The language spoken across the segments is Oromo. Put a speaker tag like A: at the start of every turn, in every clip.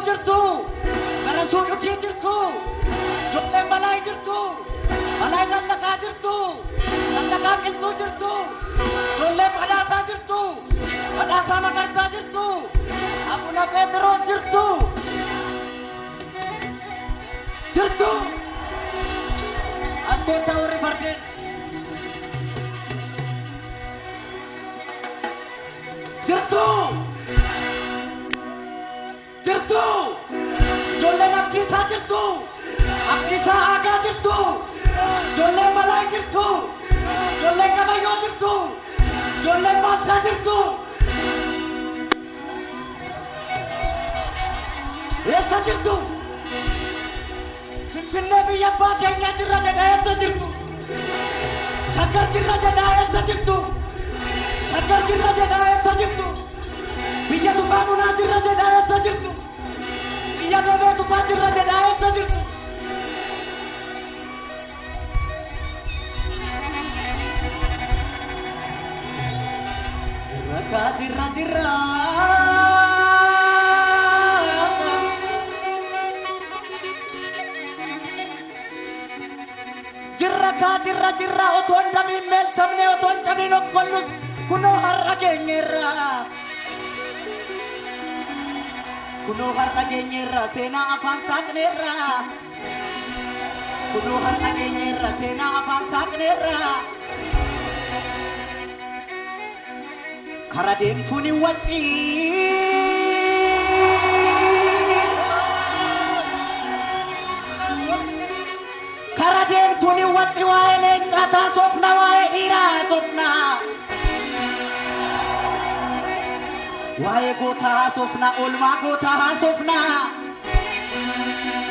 A: jirtu garasuu dhukii jirtu ijoolleen balaa jirtu balaa zallaqaa jirtu zallaqaa qilxuu jirtu ijoolleen badhaasaa jirtu badhaasaa magarsaa jirtu abuna Pheexroos jirtu as koottaa warri fardeen jirtu ijoolleen Abdiisaa jirtu Abdiisaa Aagaa jirtu ijoolleen Malaa jirtu ijoolleen Gabayyoo jirtu ijoolleen Baalchaa jirtu eessa jirtu Finfinnee biyya abbaa keenyaa jirra jedhaa eessa jirtu Shaggar jirra jedhaa eessa jirtu Shaggar jirra jedhaa eessa jirtu biyya Tufaa Munaa jirra jedhaa eessa jirtu biyya Roobee Tufaa jirra jedhaa eessa jirtu jirra jirra otoon damiin meelchamne otoon cabiin okkollus kunoo har'a geenyeerra seenaa afaan saaqneerra kunoo har'a geenyeerra seenaa afaan saaqneerra kara deemtuun waccii Karademtuni wati wae lencata sofna wae ira sofna wae gota sofna olma gota sofna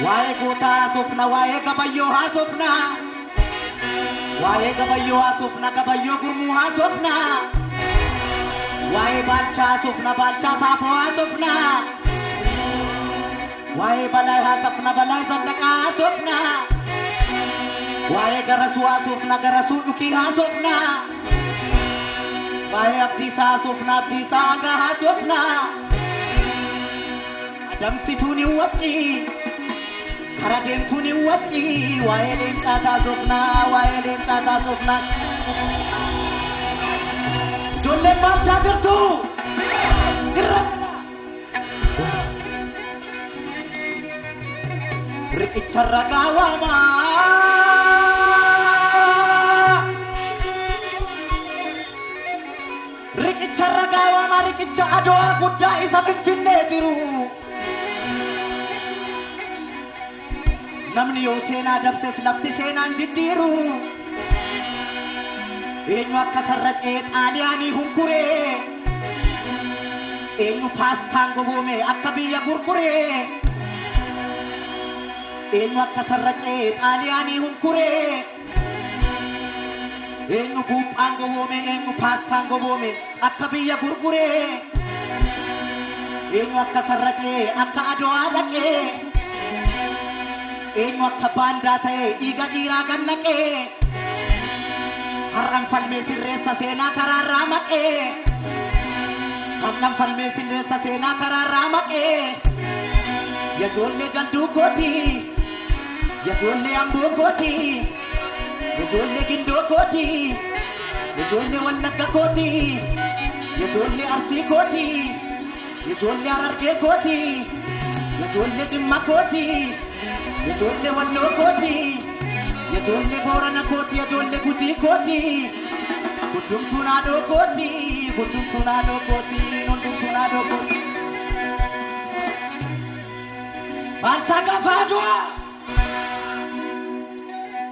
A: wae gota sofna wae gabayyo ha sofna wae gabayyo ha sofna gabayyo gurmu ha sofna wae balcha sofna balcha safo ha sofna wae balai ha sofna balai zallaka sofna wae garasuu haasofna garasuu dhukii haasofna wae Abdiisaa haasofna Abdiisaa Aagaa haasofna adamsituun waccii kara deemtuun waccii wae leencaa haasofna wae leencaa haasofna ijoolleen Baalchaa jirtu jirra riqicharra gaawwamaa riqicha Adwaa guddaa isa Finfinnee jiru namni yoo seenaa dabses lafti seenaan jijjiiru eenyu akka sarracee xaaliyaanii hunkuree eenyu paastaan gogoome akka biyya gurguree eenyu akka sarracee xaaliyaanii hunkuree eenyu guuphaan gogoome eenyu paastaan gogoome akka biyya gurguree eenyu akka sarracee akka Adwaa dhaqee eenyu akka baandaa ta'ee dhiiga dhiiraa gannaqee har'an falmee sirreessa seenaa karaarraa maqee har'an falmee sirreessa seenaa karaarraa maqee yaa ijoollee jalduu kooti yaa ijoollee amboo kooti ijoollee gindoo kooti ijoollee wallagga kooti ijoollee arsii kooti ijoollee harargee kooti ijoollee jimma kooti ijoollee walloo kooti ijoollee boorana kooti ijoollee gujii kooti hundumtuun haadhoo kooti hundumtuun haadhoo kooti hundumtuun haadhoo kooti Baalchaa gaafa Adwaa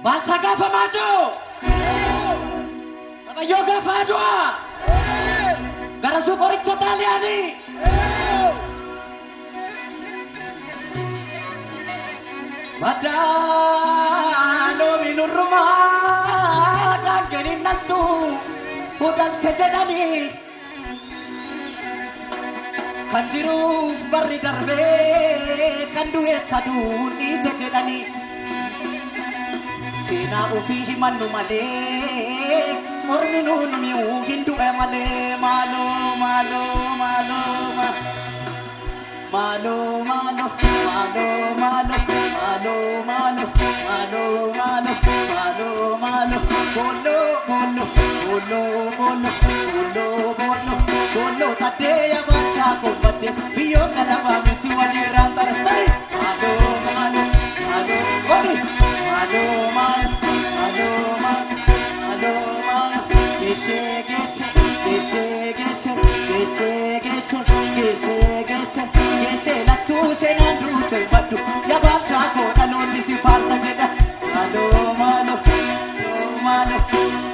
A: Baalchaa gaafa Maajoo Gabayyoo gaafa Adwaa garasuu qoricha xaaliyaanii madaaloo minurrumaa dhaanganii naltu udalte jedhanii kan jiruuf barri darbee kan du'eetta duuniite jedhanii seenaa ofii himannu malee mormi nuun mi'uu hin du'e malee maaloo malo, malo, malo, malo, malo, malo, malo, malo, malo, malo, bolo, bolo, bolo, bolo, bolo, bolo, bolo, tadeya bacha ko bade, biyo kalama meti wali rantara say, malo, malo, malo, boli, malo, malo, malo, malo, malo, malo, gese, gese, gese, gese, gese, gese, gese, gese, gese, la tu se na dute badu, ya bacha ko na lodi si farsa jeda, malo, malo, malo,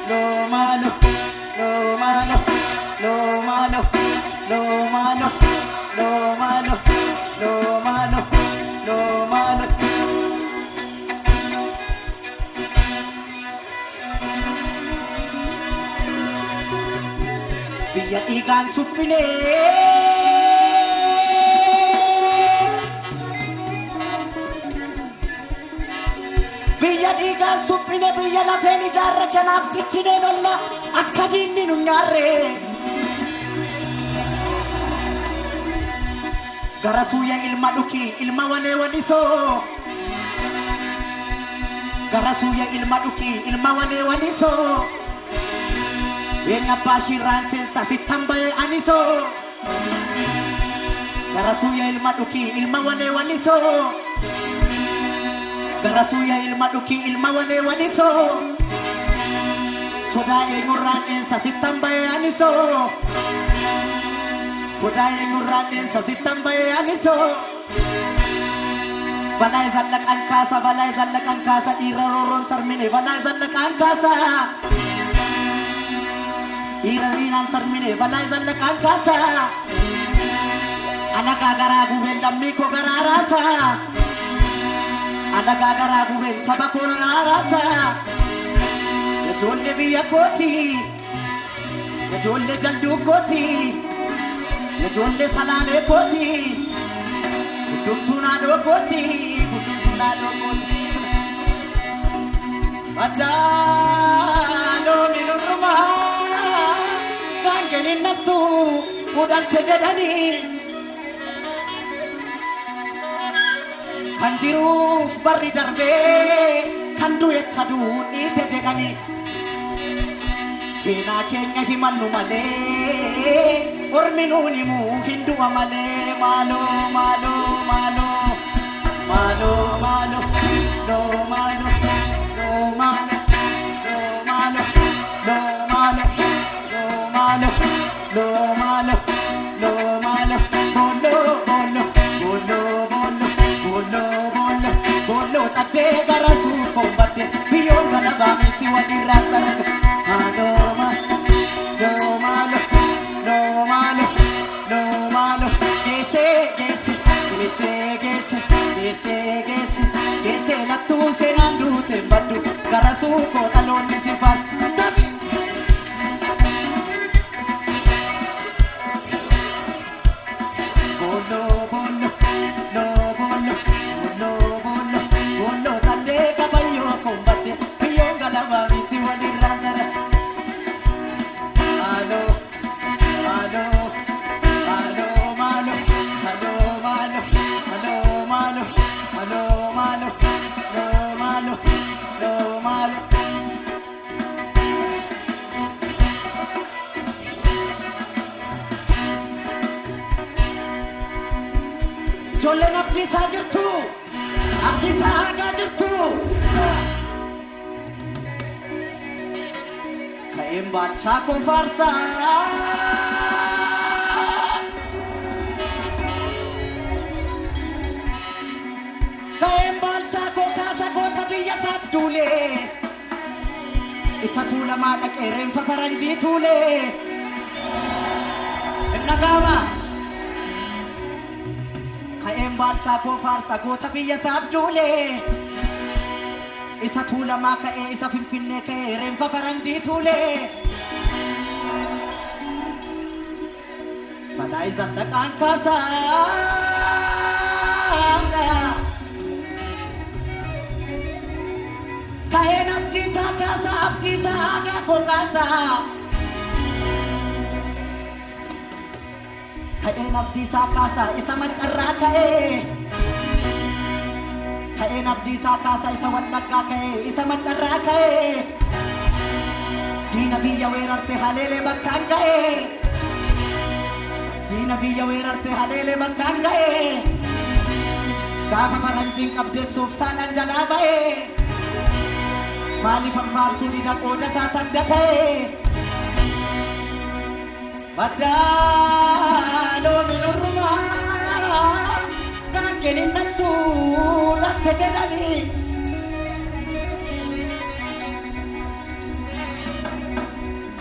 A: lo malo, lo malo, lo malo, lo malo, lo malo, lo malo, lo malo. Biya ikan supine, biya ikan supine, biya la feni jarra kanaf tichine nolla akkadinni nunyarre. Garasuya ilma duki, ilma wane waniso. Garasuya ilma duki, ilma wane waniso. Yenga pashiran sensa sitambaye aniso. Garasuya ilma duki, ilma wane waniso. Garasuya ilma duki, ilma wane waniso. Sodaye nguran ensa sitambaye aniso. Sodaye nguran ensa sitambaye aniso. Balay zallak angkasa, balay zallak angkasa, iraroron sarmine, balay zallak angkasa. Irarinan sarmine, balay zallak angkasa. Anaga garagu ben dammi ko gararasa. Anaga garagu ben sabako gararasa. Yajolle biya koti, yajolle jaldu koti, yajolle salale koti, kudumtuna do koti, kudumtuna do koti. Adalo minurma, kangenin natu, udal tejadani. Kanjiruf barri darbe, kandu etadu ni tejadani. Sena kenya himannu male, orminuni mu hindu amale, malo, malo, malo, malo, malo, no malo, no malo, no malo, no malo, no malo, no malo, no malo, bolo, bolo, bolo, bolo, bolo, bolo, bolo, tate garasu kombate, biyon galabami siwa dirasarag. No malo, no malo, no malo, no malo. Gese, gese, gese, gese, gese, gese, gese. La tu se nandu te badu, garasu ko talon me si fas. Tabi. Bolo, bolo, no bolo, bolo, bolo, bolo. Tade kabayo kombate, biyon galaba miti wadi randara. Malo, malo, malo, malo, malo, malo, malo, malo, malo, malo, no malo, no malo. Jolle abdi sajirtu, abdi sahaga jirtu. Kaim bacha ko farsa. Kaim bacha ko kasa ko tabiya saf dule. Isa tula madak eren fa faranji tule. Nagama. Kaim bacha ko farsa ko tabiya saf dule. Isa tula maka isa finfinne ke remfa faranji tule. Balay zandak angkasa. Kain abdi sa kasa, abdi sa aga ko kasa. ka'een abdiisaa kaasaa isa maccarraa ka'ee ka'een abdiisaa kaasaa isa wallaggaa ka'ee isa maccarraa ka'ee diina biyya weerarte haleelee bakkaan ga'ee diina biyya weerarte haleelee bakkaan ga'ee gaafa faranjiin qabdeessuuf taanaan jalaa ba'ee maaliif anfaarsuu dida qooda isaa tanda ta'ee badaaloo minurrumaa gaangeen innattuu latte jedhanii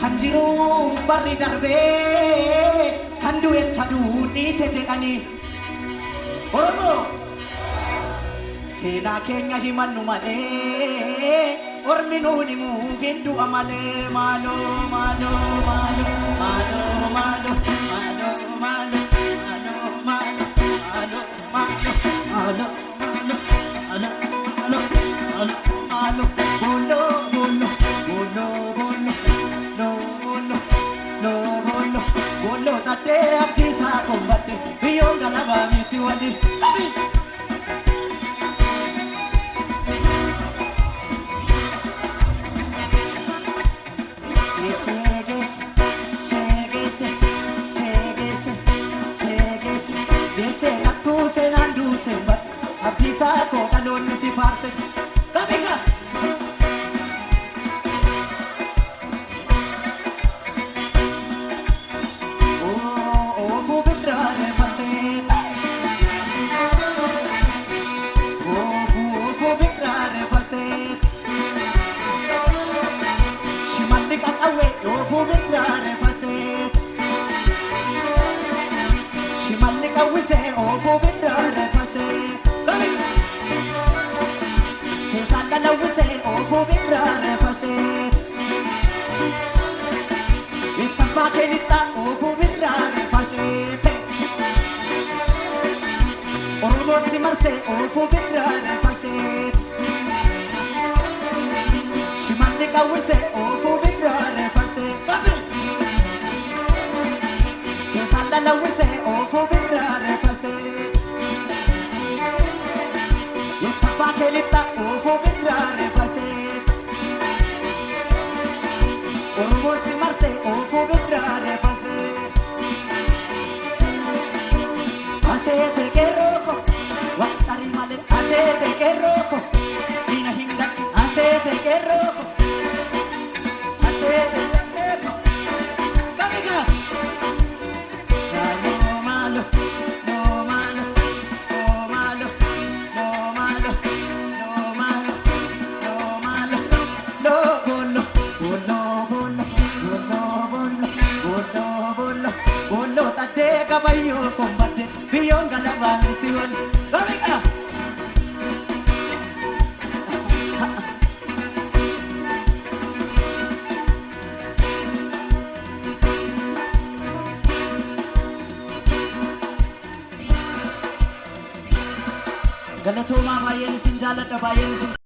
A: kan jiruuf barri darbee kan du'etta duudhiite jedhanii Oromoo seenaa keenya himannu malee ormi nuuni muugin du'a malee maaloo maaloo maaloo maaloo maaloo maaloo maaloo maaloo maaloo maaloo maaloo maaloo maaloo bolo bolo bolo bolo no bolo no bolo bolo tadde abdiisaa kombatte biyyoon galabaa miti waliin Senang dute bat abdisa ko kalon si farse kabika oh fu bidrare farse oh fu bidrare farse shimalik akawe oh fu bidrare farse shimalik awise oh fu bidrare farse se sanda la wise oh fu bidrare farse esa pakelita oh fu bidrare farse oromo si marse oh fu bidrare farse shimalik awise oh fu bidrare farse se sanda la wise oh fu bidrare farse esa pakelita oh fu bidrare farse oromo si marse oh fu bidrare farse asete que roco watari male asete que roco ina hingachi asete que roco asete que roco kamiga no malo no malo no malo no malo no malo no malo no bolo bolo bolo bolo bolo bolo bolo tadde kabayo kombatte biyong galabang siwan kamiga Galatoma baay'een isin jaalladha baay'een isin